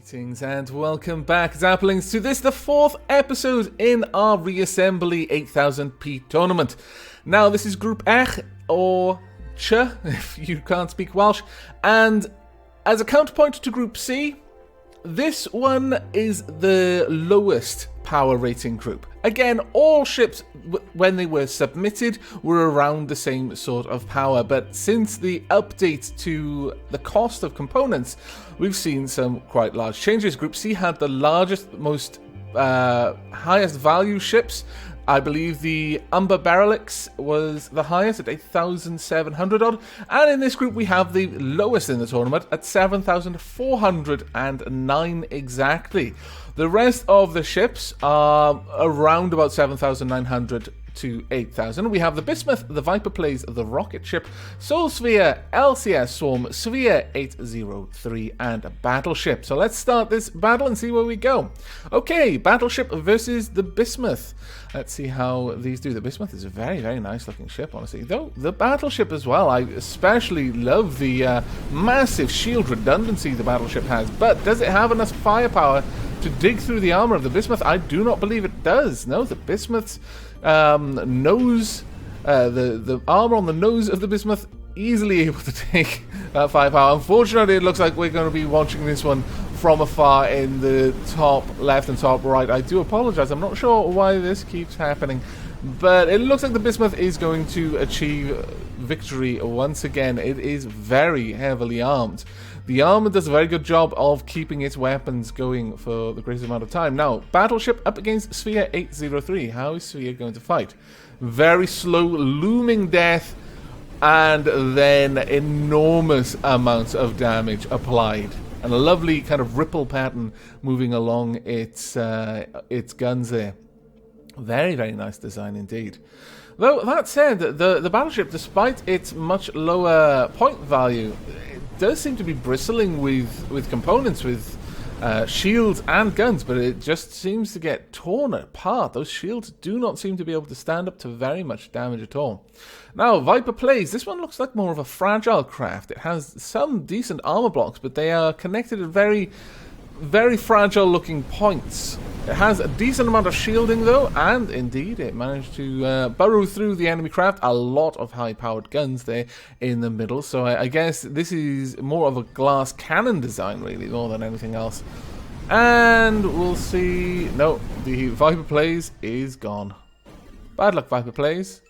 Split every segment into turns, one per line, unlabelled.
Greetings and welcome back, Zapplings, to this, the fourth episode in our Reassembly 8000p tournament. Now, this is Group Ech, or Ch, if you can't speak Welsh, and as a counterpoint to Group C, this one is the lowest power rating group. Again, all ships, when they were submitted, were around the same sort of power, but since the update to the cost of components, we've seen some quite large changes. Group C had the largest, most highest value ships. I believe the Umber Barrelix was the highest at 8,700 odd, and in this group we have the lowest in the tournament at 7,409 exactly. The rest of the ships are around about 7,900 to 8,000. We have the Bismuth, the Viper Plays, the Rocket Ship, Soul Sphere, LCS Swarm, Sphere 803, and a Battleship. So let's start this battle and see where we go. Okay, Battleship versus the Bismuth. Let's see how these do. The Bismuth is a very, very nice looking ship, honestly. Though the Battleship as well, I especially love the massive shield redundancy the Battleship has. But does it have enough firepower to dig through the armor of the Bismuth? I do not believe it does. No, the Bismuth's nose, the armor on the nose of the Bismuth, easily able to take that firepower. Unfortunately, it looks like we're going to be watching this one from afar in the top left and top right. I do apologize. I'm not sure why this keeps happening, but it looks like the Bismuth is going to achieve victory once again. It is very heavily armed. The armor does a very good job of keeping its weapons going for the greatest amount of time. Now, Battleship up against Sphere 803. How is Sphere going to fight? Very slow, looming death, and then enormous amounts of damage applied. And a lovely kind of ripple pattern moving along its guns there. Very, very nice design indeed. Though, that said, the Battleship, despite its much lower point value, does seem to be bristling with components, with shields and guns, but it just seems to get torn apart. Those shields do not seem to be able to stand up to very much damage at all. Now, Viper Plays. This one looks like more of a fragile craft. It has some decent armor blocks, but they are connected at very, very fragile looking points. It has a decent amount of shielding though, and indeed it managed to burrow through the enemy craft. A lot of high-powered guns there in the middle, so I guess this is more of a glass cannon design really, more than anything else. And we'll see... No, the Viper Plays is gone. Bad luck, Viper Plays.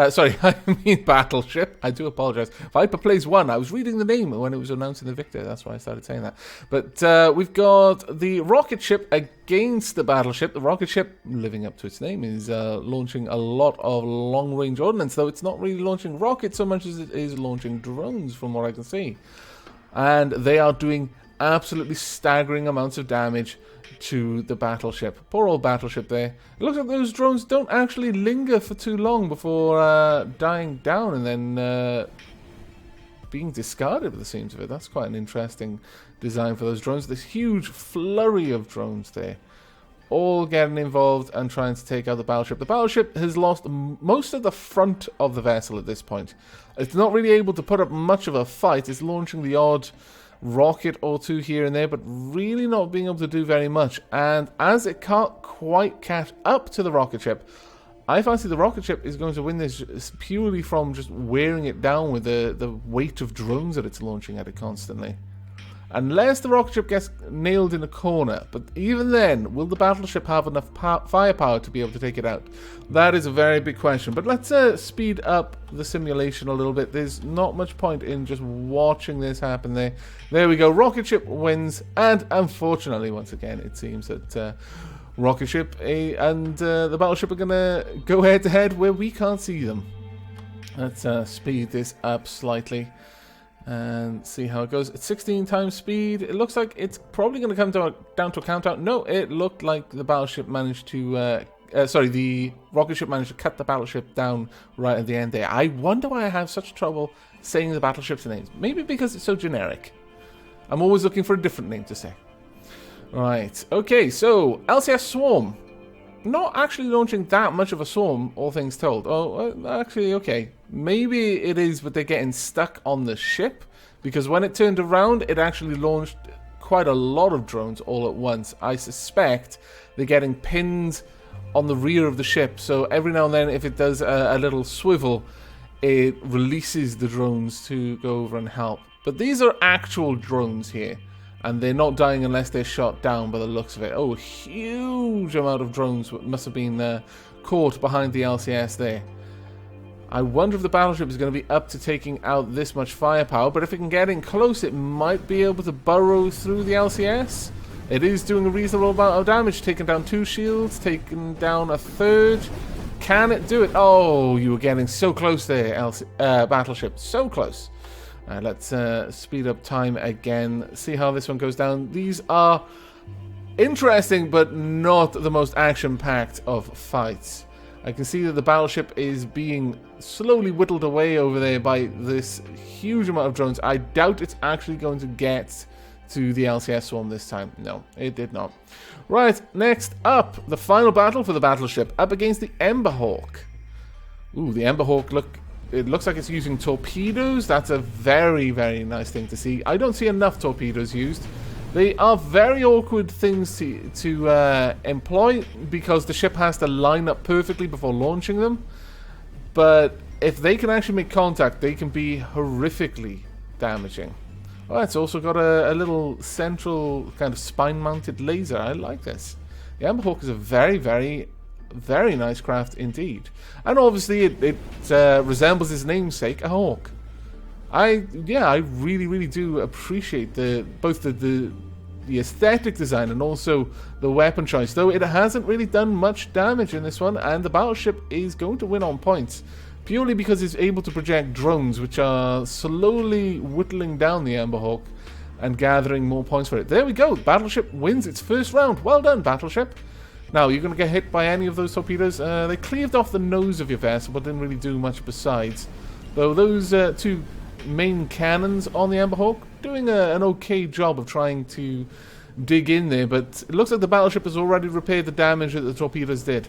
Sorry, I mean Battleship. I do apologize. Viper Plays won. I was reading the name when it was announcing the victor. That's why I started saying that. But we've got the Rocket Ship against the Battleship. The Rocket Ship, living up to its name, is launching a lot of long-range ordnance, though it's not really launching rockets so much as it is launching drones, from what I can see. And they are doing absolutely staggering amounts of damage to the Battleship. Poor old Battleship there. It looks like those drones don't actually linger for too long before dying down and then being discarded by the seams of it. That's quite an interesting design for those drones. This huge flurry of drones there, all getting involved and trying to take out the Battleship. The Battleship has lost most of the front of the vessel at this point. It's not really able to put up much of a fight. It's launching the odd rocket or two here and there, but really not being able to do very much. And as it can't quite catch up to the rocket ship, I fancy the rocket ship is going to win this purely from just wearing it down with the weight of drones that it's launching at it constantly. Unless the rocket ship gets nailed in a corner, but even then, will the Battleship have enough firepower to be able to take it out? That is a very big question, but let's speed up the simulation a little bit. There's not much point in just watching this happen there. There we go, rocket ship wins, and unfortunately, once again, it seems that rocket ship and the Battleship are going to go head-to-head where we can't see them. Let's speed this up slightly and see how it goes. At 16 times speed, it looks like it's probably going to come down to a count-out. No, it looked like the Battleship managed to... the rocket ship managed to cut the Battleship down right at the end there. I wonder why I have such trouble saying the Battleship's names. Maybe because it's so generic. I'm always looking for a different name to say. Right, okay, so LCS Swarm. Not actually launching that much of a swarm, all things told. Oh, actually, okay. Maybe it is, but they're getting stuck on the ship, because when it turned around, it actually launched quite a lot of drones all at once. I suspect they're getting pinned on the rear of the ship, so every now and then if it does a little swivel, it releases the drones to go over and help. But these are actual drones here, and they're not dying unless they're shot down by the looks of it. Oh, a huge amount of drones must have been caught behind the LCS there. I wonder if the battleship is going to be up to taking out this much firepower, but if it can get in close, it might be able to burrow through the LCS. It is doing a reasonable amount of damage, taking down 2 shields, taking down a 3rd. Can it do it? Oh, you were getting so close there, battleship. So close. Let's speed up time again, see how this one goes down. These are interesting, but not the most action-packed of fights. I can see that the battleship is being slowly whittled away over there by this huge amount of drones. I doubt it's actually going to get to the LCS swarm this time. No, it did not. Right, next up, the final battle for the battleship, up against the Emberhawk. Ooh, the Emberhawk, it looks like it's using torpedoes. That's a very, very nice thing to see. I don't see enough torpedoes used. They are very awkward things to employ because the ship has to line up perfectly before launching them. But if they can actually make contact, they can be horrifically damaging. Oh, it's also got a little central kind of spine-mounted laser. I like this. The Emberhawk is a very, very, very nice craft indeed. And obviously it resembles its namesake, a hawk. I really, really do appreciate both the aesthetic design and also the weapon choice, though it hasn't really done much damage in this one, and the battleship is going to win on points, purely because it's able to project drones, which are slowly whittling down the Emberhawk and gathering more points for it. There we go, battleship wins its first round. Well done, battleship. Now, you're going to get hit by any of those torpedoes. They cleaved off the nose of your vessel, but didn't really do much besides. Though those 2 main cannons on the Emberhawk doing an okay job of trying to dig in there, but it looks like the battleship has already repaired the damage that the torpedoes did.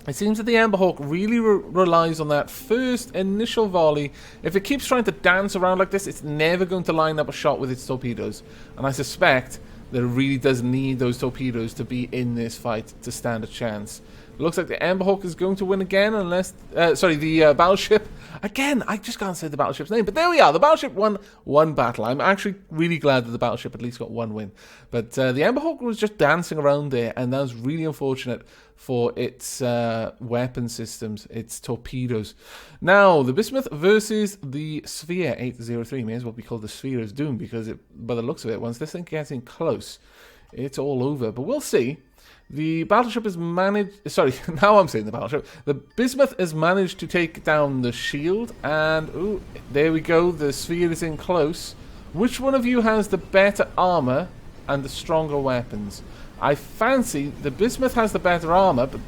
It seems that the Emberhawk really relies on that first initial volley. If it keeps trying to dance around like this, it's never going to line up a shot with its torpedoes, and I suspect that it really does need those torpedoes to be in this fight to stand a chance. It looks like the Emberhawk is going to win again unless... the battleship... Again, I just can't say the battleship's name, but there we are. The battleship won 1 battle. I'm actually really glad that the battleship at least got 1 win. But the Emberhawk was just dancing around there, and that was really unfortunate for its weapon systems, its torpedoes. Now, the Bismuth versus the Sphere 803. May as well be called the Sphere of Doom, because by the looks of it, once this thing gets in close, it's all over. But we'll see. The battleship has managed... Sorry, now I'm saying the battleship. The Bismuth has managed to take down the shield, and... Ooh, there we go. The Sphere is in close. Which one of you has the better armor and the stronger weapons? I fancy the Bismuth has the better armor, but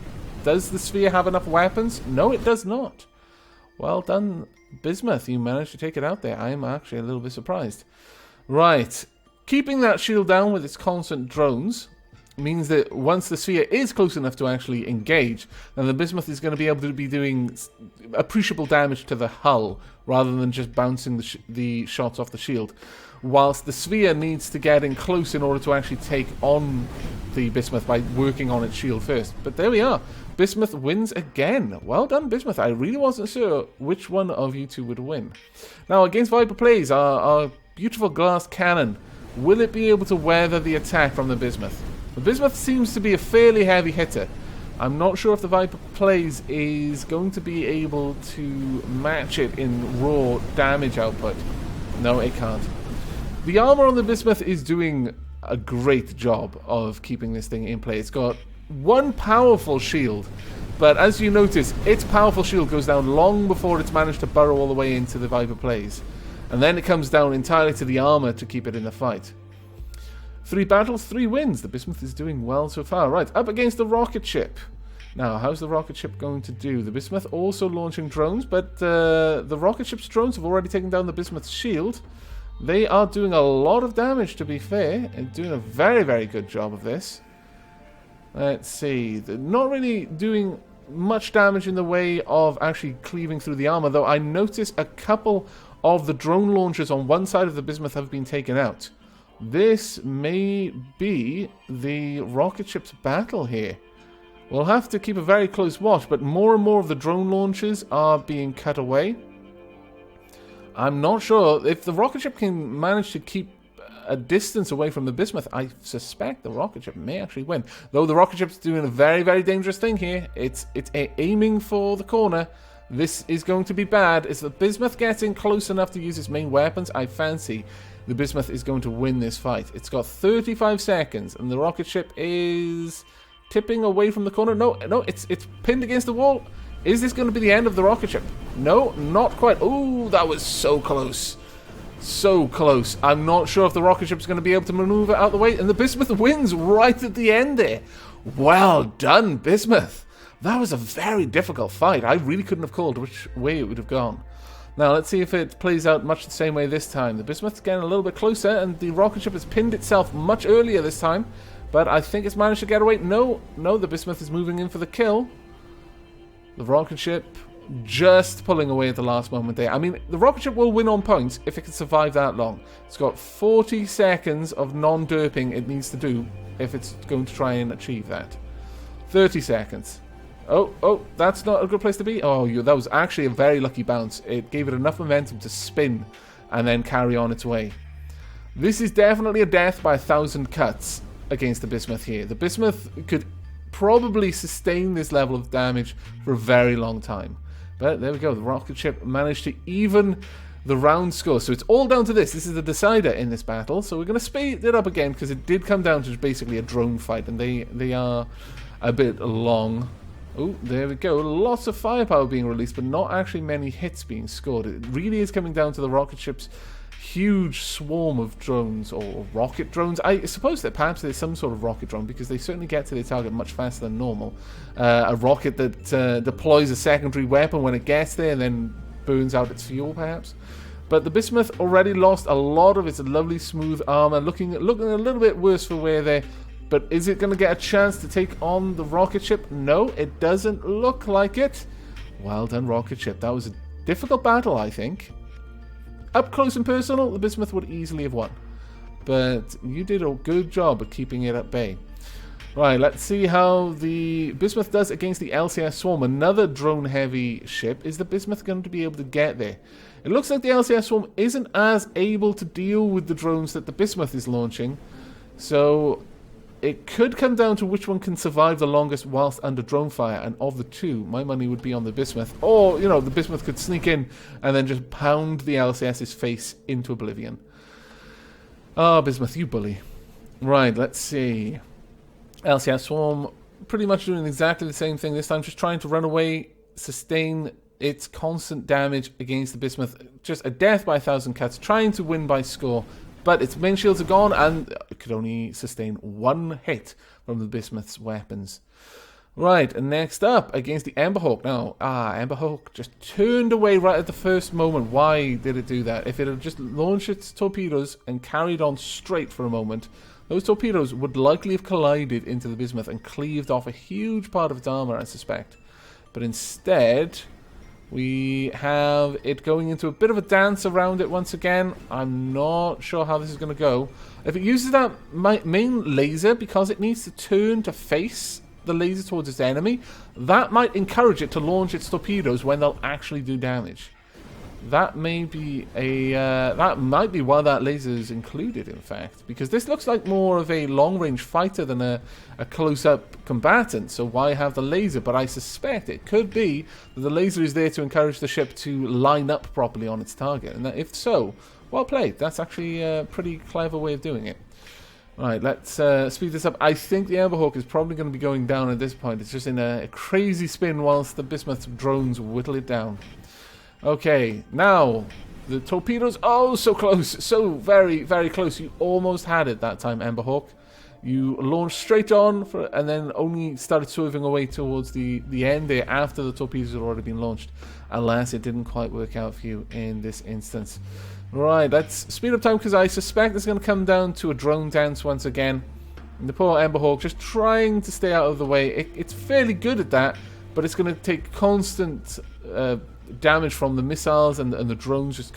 does the Sphere have enough weapons? No, it does not. Well done, Bismuth. You managed to take it out there. I am actually a little bit surprised. Right. Keeping that shield down with its constant drones means that once the Sphere is close enough to actually engage, then the Bismuth is going to be able to be doing appreciable damage to the hull, rather than just bouncing the shots off the shield. Whilst the Sphere needs to get in close in order to actually take on the Bismuth by working on its shield first. But there we are. Bismuth wins again. Well done, Bismuth. I really wasn't sure which one of you two would win. Now, against Viper Plays, our beautiful glass cannon, will it be able to weather the attack from the Bismuth? The Bismuth seems to be a fairly heavy hitter. I'm not sure if the Viper Plays is going to be able to match it in raw damage output. No, it can't. The armor on the Bismuth is doing a great job of keeping this thing in play. It's got 1 powerful shield, but as you notice, its powerful shield goes down long before it's managed to burrow all the way into the Viper Plays. And then it comes down entirely to the armor to keep it in the fight. 3 battles, 3 wins. The Bismuth is doing well so far. Right, up against the rocket ship. Now, how's the rocket ship going to do? The Bismuth also launching drones, but the rocket ship's drones have already taken down the Bismuth's shield. They are doing a lot of damage, to be fair, and doing a very, very good job of this. Let's see. They're not really doing much damage in the way of actually cleaving through the armor, though I notice a couple of the drone launchers on one side of the Bismuth have been taken out. This may be the rocket ship's battle here. We'll have to keep a very close watch, but more and more of the drone launches are being cut away. I'm not sure if the rocket ship can manage to keep a distance away from the bismuth. I suspect the rocket ship may actually win, though the rocket ship's doing a very, very dangerous thing here. It's aiming for the corner. This is going to be bad. Is the bismuth getting close enough to use its main weapons? I fancy the bismuth is going to win this fight. It's got 35 seconds, and the rocket ship is tipping away from the corner. No, it's pinned against the wall. Is this going to be the end of the rocket ship? No, not quite. Oh, that was so close. So close. I'm not sure if the rocket ship's going to be able to maneuver out the way, and the bismuth wins right at the end there. Well done, bismuth. That was a very difficult fight. I really couldn't have called which way it would have gone. Now, let's see if it plays out much the same way this time. The bismuth's getting a little bit closer, and the rocket ship has pinned itself much earlier this time. But I think it's managed to get away. No, the bismuth is moving in for the kill. The rocket ship just pulling away at the last moment there. I mean, the rocket ship will win on points if it can survive that long. It's got 40 seconds of non-derping it needs to do if it's going to try and achieve that. 30 seconds. Oh, that's not a good place to be. Oh, that was actually a very lucky bounce. It gave it enough momentum to spin and then carry on its way. This is definitely a death by 1,000 cuts against the bismuth here. The bismuth could probably sustain this level of damage for a very long time. But there we go. The rocket ship managed to even the round score. So it's all down to this. This is the decider in this battle. So we're going to speed it up again because it did come down to basically a drone fight. And they are a bit long. Oh, there we go. Lots of firepower being released, but not actually many hits being scored. It really is coming down to the rocket ship's huge swarm of drones, or rocket drones. I suppose that perhaps there's some sort of rocket drone, because they certainly get to their target much faster than normal. A rocket that deploys a secondary weapon when it gets there and then burns out its fuel, perhaps. But the bismuth already lost a lot of its lovely smooth armor, looking a little bit worse for wear there. But is it going to get a chance to take on the rocket ship? No, it doesn't look like it. Well done, rocket ship. That was a difficult battle, I think. Up close and personal, the bismuth would easily have won. But you did a good job of keeping it at bay. Right, let's see how the bismuth does against the LCS Swarm. Another drone-heavy ship. Is the bismuth going to be able to get there? It looks like the LCS Swarm isn't as able to deal with the drones that the bismuth is launching. So it could come down to which one can survive the longest whilst under drone fire, and of the two, my money would be on the bismuth. Or, the bismuth could sneak in and then just pound the LCS's face into oblivion. Ah, bismuth, you bully. Right, let's see. LCS Swarm pretty much doing exactly the same thing this time, just trying to run away, sustain its constant damage against the bismuth. Just a death by 1,000 cuts, trying to win by score. But its main shields are gone, and it could only sustain one hit from the bismuth's weapons. Right, and next up, against the Emberhawk. Now, Emberhawk just turned away right at the first moment. Why did it do that? If it had just launched its torpedoes and carried on straight for a moment, those torpedoes would likely have collided into the bismuth and cleaved off a huge part of its armor, I suspect. But instead, we have it going into a bit of a dance around it once again. I'm not sure how this is going to go. If it uses that main laser, because it needs to turn to face the laser towards its enemy, that might encourage it to launch its torpedoes when they'll actually do damage. That may be that might be why that laser is included, in fact, because this looks like more of a long-range fighter than a close-up combatant. So why have the laser? But I suspect it could be that the laser is there to encourage the ship to line up properly on its target, and that if so, well played. That's actually a pretty clever way of doing it. Right, let's speed this up. I think the Emberhawk is probably going to be going down at this point. It's just in a crazy spin whilst the bismuth drones whittle it down. Okay, now, the torpedoes, oh, so close, so very, very close. You almost had it that time, Emberhawk. You launched straight on, and then only started swerving away towards the end there after the torpedoes had already been launched. Alas, it didn't quite work out for you in this instance. Right, let's speed up time, because I suspect it's going to come down to a drone dance once again. And the poor Emberhawk just trying to stay out of the way. It's fairly good at that, but it's going to take constant damage from the missiles and the drones just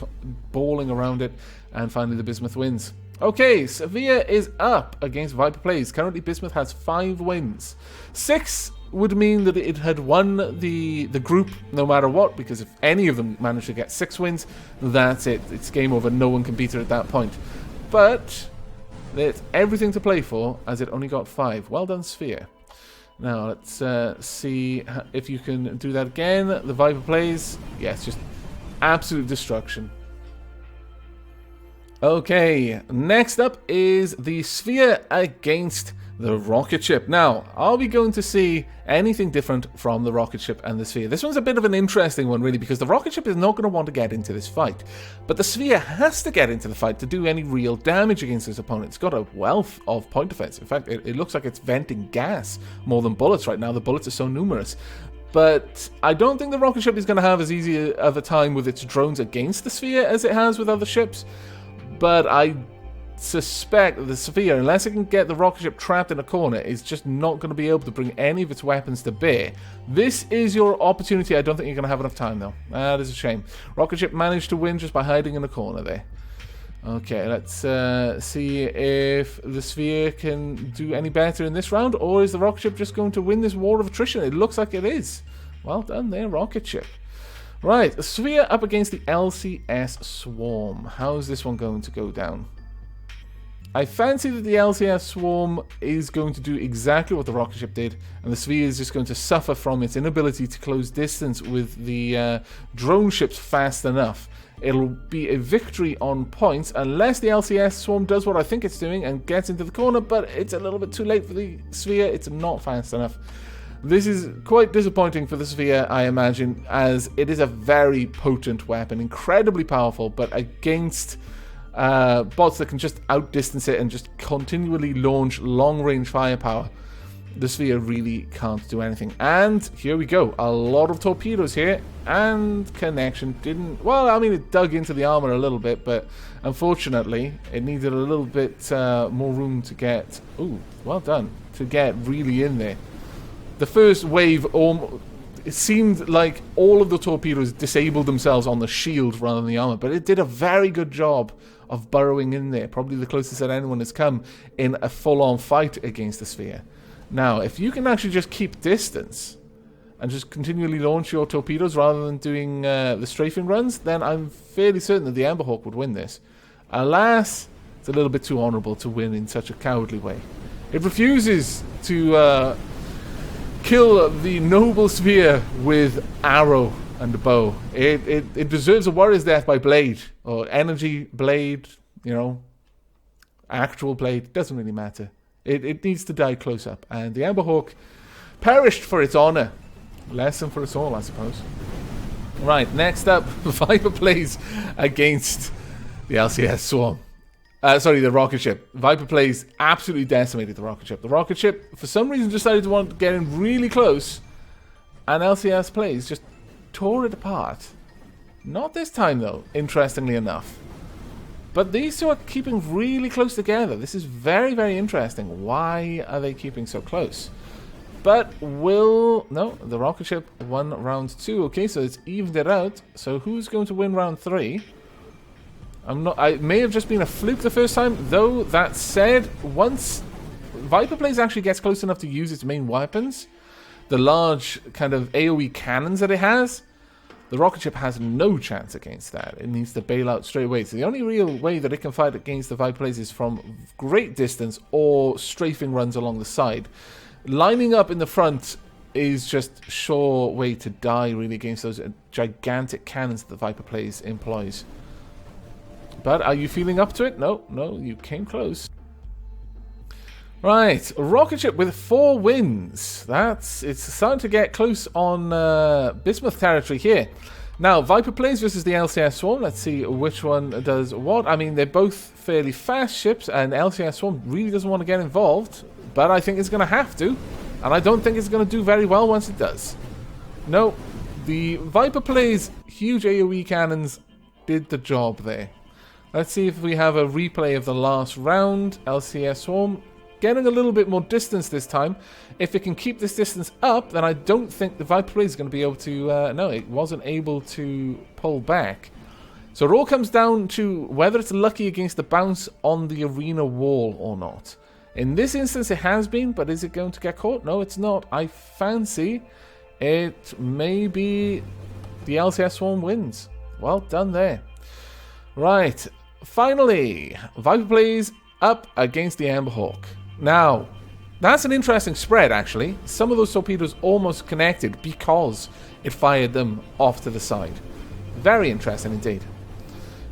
balling around it, and finally the bismuth wins. Okay, Sevilla is up against Viper Plays. Currently, Bismuth has 5 wins. 6 would mean that it had won the group no matter what, because if any of them managed to get 6 wins, that's it. It's game over. No one can beat her at that point. But there's everything to play for, as it only got 5. Well done, Sphere. Now, let's see if you can do that again. The Viper Plays. Yes, just absolute destruction. Okay, next up is the Sphere against the rocket ship. Now, are we going to see anything different from the rocket ship and the Sphere? This one's a bit of an interesting one, really, because the rocket ship is not going to want to get into this fight. But the Sphere has to get into the fight to do any real damage against its opponent. It's got a wealth of point defense. In fact, it looks like it's venting gas more than bullets right now. The bullets are so numerous. But I don't think the rocket ship is going to have as easy of a time with its drones against the Sphere as it has with other ships. But I suspect that the Sphere, unless it can get the rocket ship trapped in a corner, is just not going to be able to bring any of its weapons to bear. This is your opportunity. I don't think you're going to have enough time, though. That is a shame. Rocket ship managed to win just by hiding in a corner there. Okay, let's see if the Sphere can do any better in this round, or is the rocket ship just going to win this war of attrition? It looks like it is. Well done there, rocket ship. Right, Sphere up against the LCS Swarm. How's this one going to go down? I fancy that the LCS Swarm is going to do exactly what the rocket ship did, and the Sphere is just going to suffer from its inability to close distance with the drone ships fast enough. It'll be a victory on points unless the LCS Swarm does what I think it's doing and gets into the corner, but it's a little bit too late for the Sphere. It's not fast enough. This is quite disappointing for the Sphere, I imagine, as it is a very potent weapon, incredibly powerful, but against bots that can just outdistance it and just continually launch long-range firepower, the Sphere really can't do anything. And here we go, a lot of torpedoes here, and connection didn't... Well, I mean, it dug into the armor a little bit, but unfortunately, it needed a little bit more room to get... Ooh, well done, to get really in there. The first wave, it seemed like all of the torpedoes disabled themselves on the shield rather than the armor, but it did a very good job of burrowing in there, probably the closest that anyone has come in a full-on fight against the Sphere. Now, if you can actually just keep distance and just continually launch your torpedoes rather than doing the strafing runs, then I'm fairly certain that the Amberhawk would win this. Alas, it's a little bit too honourable to win in such a cowardly way. It refuses to... kill the noble Sphere with arrow and bow. It deserves a warrior's death by blade, or energy blade, you know, actual blade, doesn't really matter. It needs to die close up, and the Amberhawk perished for its honor. Lesson for us all, I suppose. Right, next up, Viper Plays against the LCS Swarm. Sorry, the rocket ship. Viper Plays absolutely decimated the rocket ship. The rocket ship, for some reason, decided to want to get in really close, and LCS Plays just tore it apart. Not this time, though, interestingly enough. But these two are keeping really close together. This is very, very interesting. Why are they keeping so close? But no, the rocket ship won round 2. Okay, so it's evened it out. So who's going to win round 3? I may have just been a fluke the first time, though. That said, once Viper Plays actually gets close enough to use its main weapons, the large kind of AoE cannons that it has, the rocket ship has no chance against that. It needs to bail out straight away. So the only real way that it can fight against the Viper Plays is from great distance or strafing runs along the side. Lining up in the front is just a sure way to die, really, against those gigantic cannons that the Viper Plays employs. But are you feeling up to it? No, you came close. Right, rocket ship with 4 wins. It's starting to get close on Bismuth territory here. Now, Viper Plays versus the LCS Swarm. Let's see which one does what. I mean, they're both fairly fast ships, and LCS Swarm really doesn't want to get involved. But I think it's going to have to, and I don't think it's going to do very well once it does. No, the Viper Plays huge AoE cannons did the job there. Let's see if we have a replay of the last round. LCS Swarm getting a little bit more distance this time. If it can keep this distance up, then I don't think the Viper Plays is going to be able to... no, it wasn't able to pull back. So it all comes down to whether it's lucky against the bounce on the arena wall or not. In this instance, it has been, but is it going to get caught? No, it's not. I fancy it may be the LCS Swarm wins. Well done there. Right, finally, Viper plays up against the Amberhawk. Now, that's an interesting spread, actually. Some of those torpedoes almost connected because it fired them off to the side. Very interesting indeed.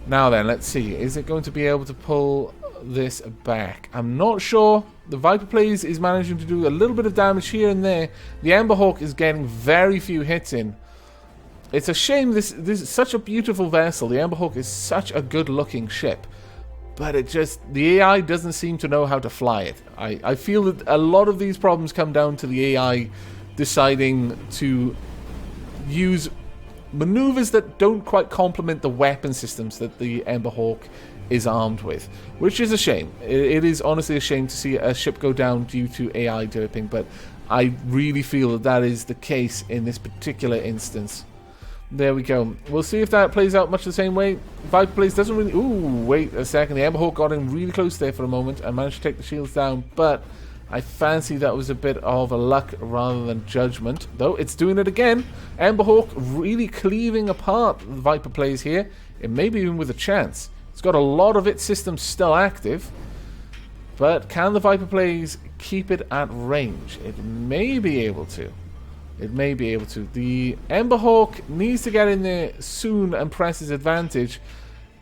Now then, let's see. Is it going to be able to pull this back? I'm not sure. The Viper plays is managing to do a little bit of damage here and there. The Amberhawk is getting very few hits in. It's a shame. This is such a beautiful vessel. The Amberhawk is such a good-looking ship. But it just, the AI doesn't seem to know how to fly it. I feel that a lot of these problems come down to the AI deciding to use maneuvers that don't quite complement the weapon systems that the Amberhawk is armed with, which is a shame. It is honestly a shame to see a ship go down due to AI derping, but I really feel that that is the case in this particular instance. There we go. We'll see if that plays out much the same way. Viper plays doesn't really... Ooh, wait a second. The Amberhawk got in really close there for a moment and managed to take the shields down, but I fancy that was a bit of a luck rather than judgment. Though, it's doing it again. Amberhawk really cleaving apart the Viper plays here. It may be even with a chance. It's got a lot of its systems still active. But can the Viper plays keep it at range? It may be able to. It may be able to. The Amberhawk needs to get in there soon and press its advantage.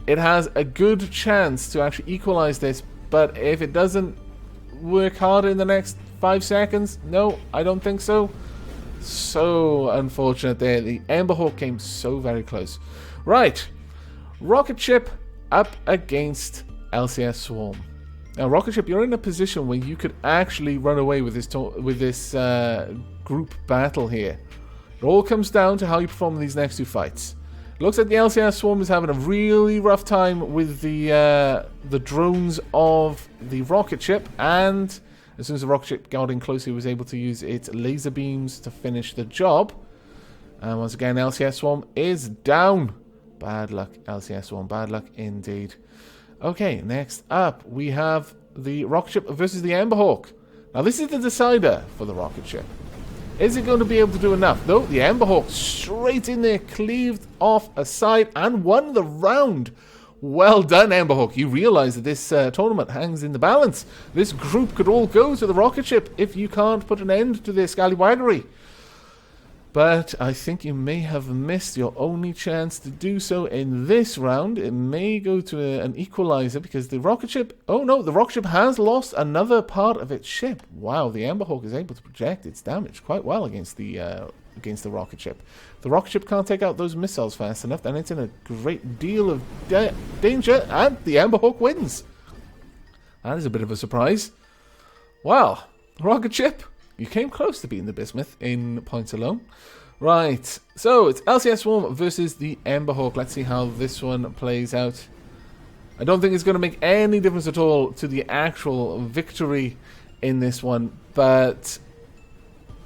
It has a good chance to actually equalize this, but if it doesn't work harder in the next 5 seconds, no, I don't think so. So unfortunate there. The Amberhawk came so very close. Right, rocket ship up against LCS Swarm. Now, rocket ship, you're in a position where you could actually run away with this group battle here. It all comes down to how you perform in these next 2 fights. It looks like the LCS Swarm is having a really rough time with the drones of the rocket ship, and as soon as the rocket ship got in close, it was able to use its laser beams to finish the job. And once again, LCS Swarm is down. Bad luck, LCS Swarm. Bad luck indeed. Okay, next up, we have the rocket ship versus the Amberhawk. Now, this is the decider for the rocket ship. Is it going to be able to do enough? No, the Amberhawk straight in there, cleaved off a side and won the round. Well done, Amberhawk. You realize that this tournament hangs in the balance. This group could all go to the rocket ship if you can't put an end to their scallywaggery. But I think you may have missed your only chance to do so in this round. It may go to an equalizer because the rocket ship... Oh no, the rocket ship has lost another part of its ship. Wow, the Amberhawk is able to project its damage quite well against the rocket ship. If the rocket ship can't take out those missiles fast enough, then it's in a great deal of danger, and the Amberhawk wins. That is a bit of a surprise. Well, rocket ship... You came close to beating the Bismuth in points alone. Right, so it's LCS Swarm versus the Amberhawk. Let's see how this one plays out. I don't think it's going to make any difference at all to the actual victory in this one, but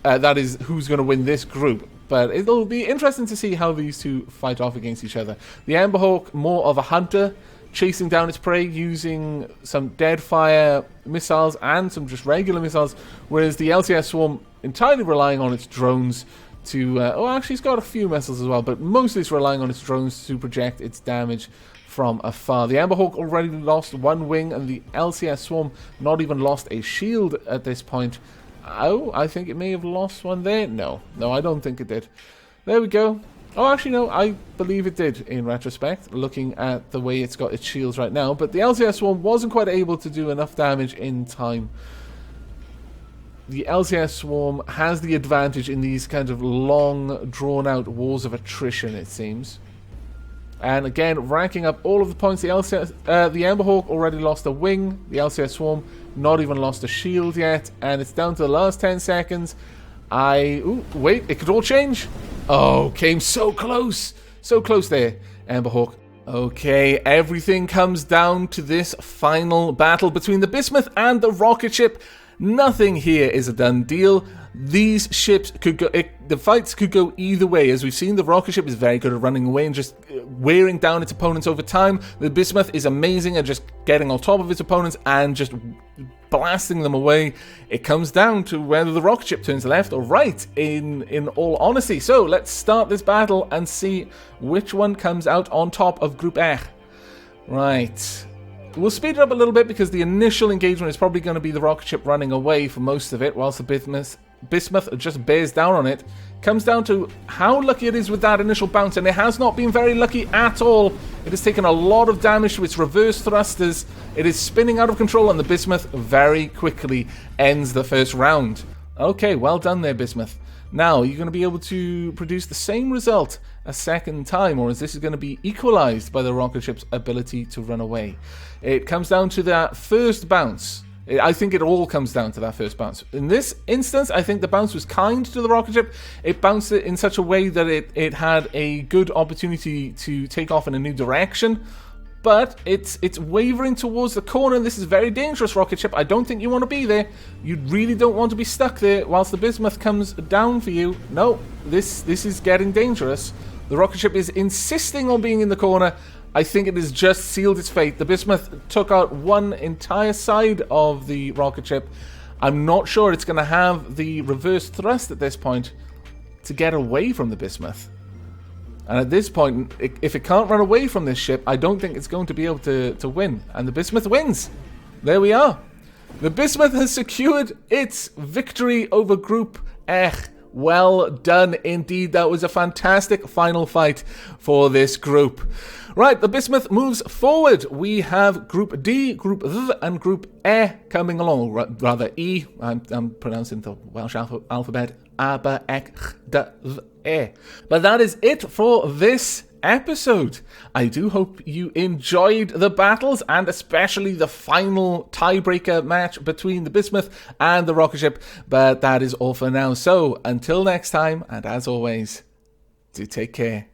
that is who's going to win this group. But it'll be interesting to see how these two fight off against each other. The Amberhawk, more of a hunter, chasing down its prey using some dead fire missiles and some just regular missiles, whereas the LCS Swarm entirely relying on its drones to... actually it's got a few missiles as well, but mostly it's relying on its drones to project its damage from afar. The Amberhawk already lost 1 wing, and the LCS Swarm not even lost a shield at this point. Oh, I think it may have lost one there. No, I don't think it did. There we go. Oh, actually, no, I believe it did, in retrospect, looking at the way it's got its shields right now. But the LCS Swarm wasn't quite able to do enough damage in time. The LCS Swarm has the advantage in these kind of long, drawn-out wars of attrition, it seems. And again, ranking up all of the points, the Amberhawk already lost a wing. The LCS Swarm not even lost a shield yet. And it's down to the last 10 seconds. Ooh, wait, it could all change. Oh, came so close. So close there, Amberhawk. Okay, everything comes down to this final battle between the Bismuth and the rocket ship. Nothing here is a done deal. these ships could go, the fights could go either way. As we've seen, the rocket ship is very good at running away and just wearing down its opponents over time. The bismuth is amazing at just getting on top of its opponents and just blasting them away. It comes down to whether the rocket ship turns left or right, in all honesty. So let's start this battle and see which one comes out on top of Group R. Right. We'll speed it up a little bit because the initial engagement is probably going to be the rocket ship running away for most of it, whilst the bismuth just bears down on it. Comes down to how lucky it is with that initial bounce, and it has not been very lucky at all. It has taken a lot of damage to its reverse thrusters. It is spinning out of control, and the bismuth very quickly ends the first round. Okay, well done there, bismuth. Now, are you going to be able to produce the same result a second time, or is this going to be equalized by the rocket ship's ability to run away? It comes down to that first bounce. I think it all comes down to that first bounce. In this instance, I think the bounce was kind to the rocket ship. It bounced it in such a way that it had a good opportunity to take off in a new direction. But it's wavering towards the corner, and this is very dangerous, rocket ship. I don't think you want to be there. You really don't want to be stuck there whilst the bismuth comes down for you. No, this is getting dangerous. The rocket ship is insisting on being in the corner. I think it has just sealed its fate. The bismuth took out one entire side of the rocket ship. I'm not sure it's going to have the reverse thrust at this point to get away from the bismuth. And at this point, if it can't run away from this ship, I don't think it's going to be able to win. And the bismuth wins. There we are. The bismuth has secured its victory over Group R. Well done indeed. That was a fantastic final fight for this group. Right, the bismuth moves forward. We have Group D, Group V, and Group E coming along. Rather, E. I'm pronouncing the Welsh alphabet. Aber, ek, d, v, e. But that is it for this episode. I do hope you enjoyed the battles, and especially the final tiebreaker match between the bismuth and the rocket ship. But that is all for now. So, until next time, and as always, do take care.